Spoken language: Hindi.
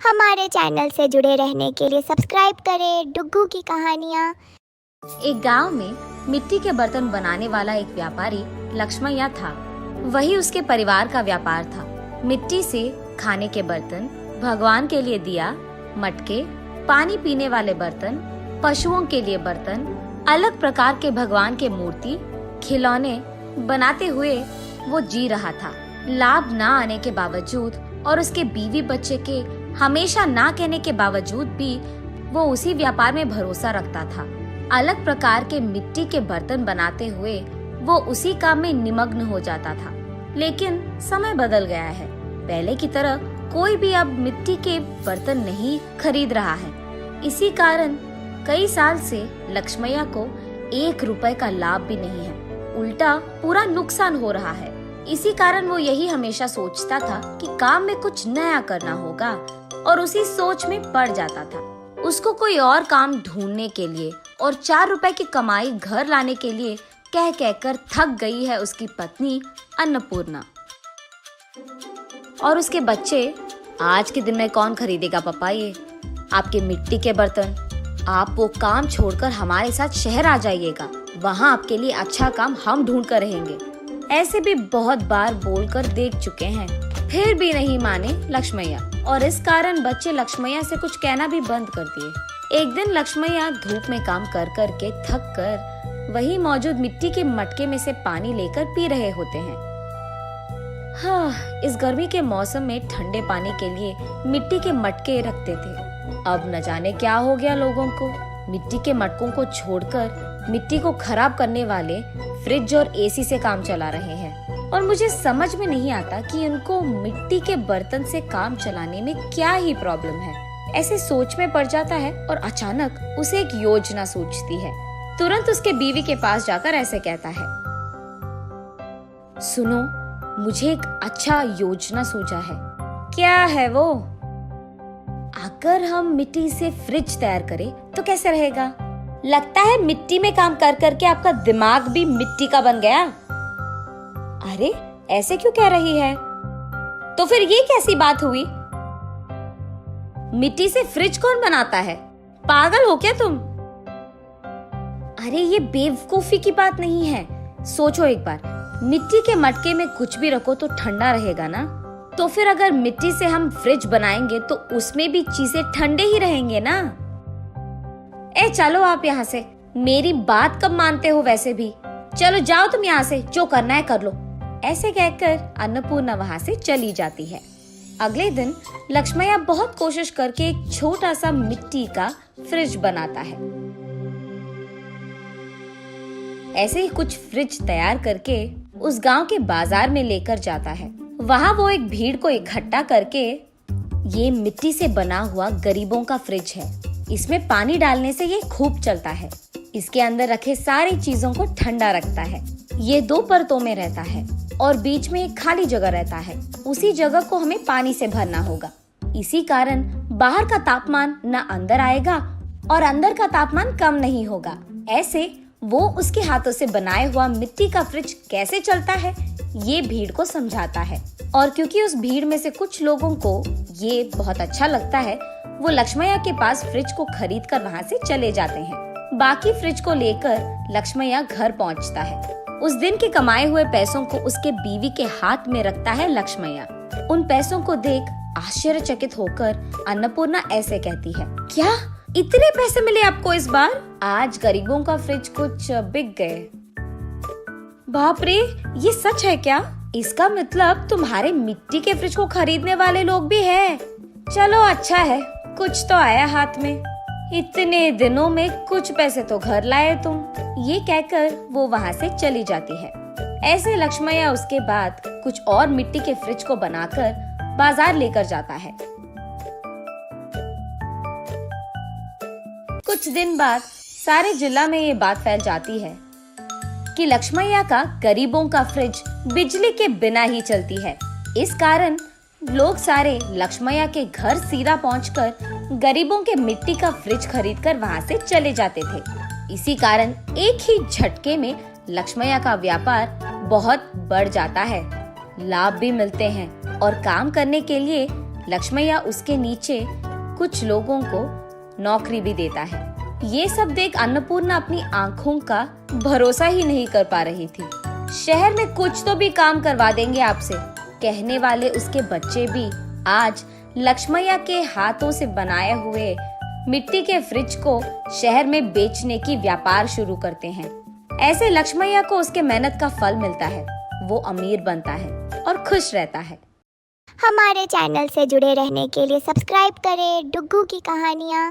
हमारे चैनल से जुड़े रहने के लिए सब्सक्राइब करें डुग्गू की कहानियाँ। एक गांव में मिट्टी के बर्तन बनाने वाला एक व्यापारी लक्ष्मैया था। वही उसके परिवार का व्यापार था। मिट्टी से खाने के बर्तन, भगवान के लिए दिया, मटके, पानी पीने वाले बर्तन, पशुओं के लिए बर्तन, अलग प्रकार के भगवान के मूर्ति, खिलौने बनाते हुए वो जी रहा था। लाभ ना आने के बावजूद और उसके बीवी बच्चे के हमेशा ना कहने के बावजूद भी वो उसी व्यापार में भरोसा रखता था। अलग प्रकार के मिट्टी के बर्तन बनाते हुए वो उसी काम में निमग्न हो जाता था। लेकिन समय बदल गया है। पहले की तरह कोई भी अब मिट्टी के बर्तन नहीं खरीद रहा है। इसी कारण कई साल से लक्ष्मैया को 1 रुपए का लाभ भी नहीं है। उल्टा पूरा नुकसान हो रहा है। इसी कारण वो यही हमेशा सोचता था कि काम में कुछ नया करना होगा और उसी सोच में पड़ जाता था। उसको कोई और काम ढूंढने के लिए और 4 रुपए की कमाई घर लाने के लिए कह कहकर थक गई है उसकी पत्नी अन्नपूर्णा। और उसके बच्चे, आज के दिन में कौन खरीदेगा पापा ये आपके मिट्टी के बर्तन? आप वो काम छोड़कर हमारे साथ शहर आ जाइएगा, वहाँ आपके लिए अच्छा काम हम ढूंढ कर रहेंगे। ऐसे भी बहुत बार बोलकर देख चुके हैं, फिर भी नहीं माने लक्ष्मैया। और इस कारण बच्चे लक्ष्मैया से कुछ कहना भी बंद कर दिए। एक दिन लक्ष्मैया धूप में काम कर कर के थक कर वही मौजूद मिट्टी के मटके में से पानी लेकर पी रहे होते हैं। हाँ, इस गर्मी के मौसम में ठंडे पानी के लिए मिट्टी के मटके रखते थे। अब न जाने क्या हो गया लोगों को। मिट्टी के मटकों को छोड़कर मिट्टी को खराब करने वाले फ्रिज और एसी से काम चला रहे हैं। और मुझे समझ में नहीं आता कि उनको मिट्टी के बर्तन से काम चलाने में क्या ही प्रॉब्लम है। ऐसे सोच में पड़ जाता है और अचानक उसे एक योजना सूझती है। तुरंत उसके बीवी के पास जाकर ऐसे कहता है, सुनो, मुझे एक अच्छा योजना सूझा है। क्या है वो? अगर हम मिट्टी से फ्रिज तैयार करें तो कैसे रहेगा? लगता है मिट्टी में काम कर करके आपका दिमाग भी मिट्टी का बन गया। अरे ऐसे क्यों कह रही है? तो फिर ये कैसी बात हुई? मिट्टी से फ्रिज कौन बनाता है? पागल हो क्या तुम? अरे ये बेवकूफी की बात नहीं है। सोचो एक बार, मिट्टी के मटके में कुछ भी रखो तो ठंडा रहेगा ना। तो फिर अगर मिट्टी से हम फ्रिज बनाएंगे तो उसमें भी चीजें ठंडे ही रहेंगे ना। ए चलो आप यहाँ से, मेरी बात कब मानते हो वैसे भी। चलो जाओ तुम यहाँ से, जो करना है कर लो। ऐसे कहकर अन्नपूर्णा वहाँ से चली जाती है। अगले दिन लक्ष्मैया बहुत कोशिश करके एक छोटा सा मिट्टी का फ्रिज बनाता है। ऐसे ही कुछ फ्रिज तैयार करके उस गांव के बाजार में लेकर जाता है। वहाँ वो एक भीड़ को इकट्ठा करके, ये मिट्टी से बना हुआ गरीबों का फ्रिज है। इसमें पानी डालने से ये खूब चलता है। इसके अंदर रखे सारी चीजों को ठंडा रखता है। ये 2 परतों में रहता है और बीच में एक खाली जगह रहता है। उसी जगह को हमें पानी से भरना होगा। इसी कारण बाहर का तापमान न अंदर आएगा और अंदर का तापमान कम नहीं होगा। ऐसे वो उसके हाथों से बनाए हुआ मिट्टी का फ्रिज कैसे चलता है ये भीड़ को समझाता है। और क्योंकि उस भीड़ में से कुछ लोगों को ये बहुत अच्छा लगता है, वो लक्ष्मैया के पास फ्रिज को खरीद कर वहाँ से चले जाते हैं। बाकी फ्रिज को लेकर लक्ष्मैया घर पहुँचता है। उस दिन के कमाए हुए पैसों को उसके बीवी के हाथ में रखता है लक्ष्मैया। उन पैसों को देख आश्चर्यचकित होकर अन्नपूर्णा ऐसे कहती है, क्या इतने पैसे मिले आपको इस बार? आज गरीबों का फ्रिज कुछ बिक गए। बाप रे, ये सच है क्या? इसका मतलब तुम्हारे मिट्टी के फ्रिज को खरीदने वाले लोग भी हैं। चलो अच्छा है, कुछ तो आया हाथ में। इतने दिनों में कुछ पैसे तो घर लाए तुम। ये कहकर वो वहाँ से चली जाती है। ऐसे लक्ष्मैया उसके बाद कुछ और मिट्टी के फ्रिज को बनाकर बाजार लेकर जाता है। कुछ दिन बाद सारे जिला में ये बात फैल जाती है कि लक्ष्मैया का गरीबों का फ्रिज बिजली के बिना ही चलती है। इस कारण लोग सारे लक्ष्मैया के घर सीधा पहुंचकर गरीबों के मिट्टी का फ्रिज खरीदकर वहां से चले जाते थे। इसी कारण एक ही झटके में लक्ष्मैया का व्यापार बहुत बढ़ जाता है। लाभ भी मिलते हैं और काम करने के लिए लक्ष्मैया उसके नीचे कुछ लोगों को नौकरी भी देता है। ये सब देख अन्नपूर्णा अपनी आंखों का भरोसा ही नहीं कर पा रही थी। शहर में कुछ तो भी काम करवा देंगे आपसे, कहने वाले उसके बच्चे भी आज लक्ष्मैया के हाथों से बनाए हुए मिट्टी के फ्रिज को शहर में बेचने की व्यापार शुरू करते हैं। ऐसे लक्ष्मैया को उसके मेहनत का फल मिलता है, वो अमीर बनता है और खुश रहता है। हमारे चैनल से जुड़े रहने के लिए सब्सक्राइब करें डुग्गू की कहानियाँ।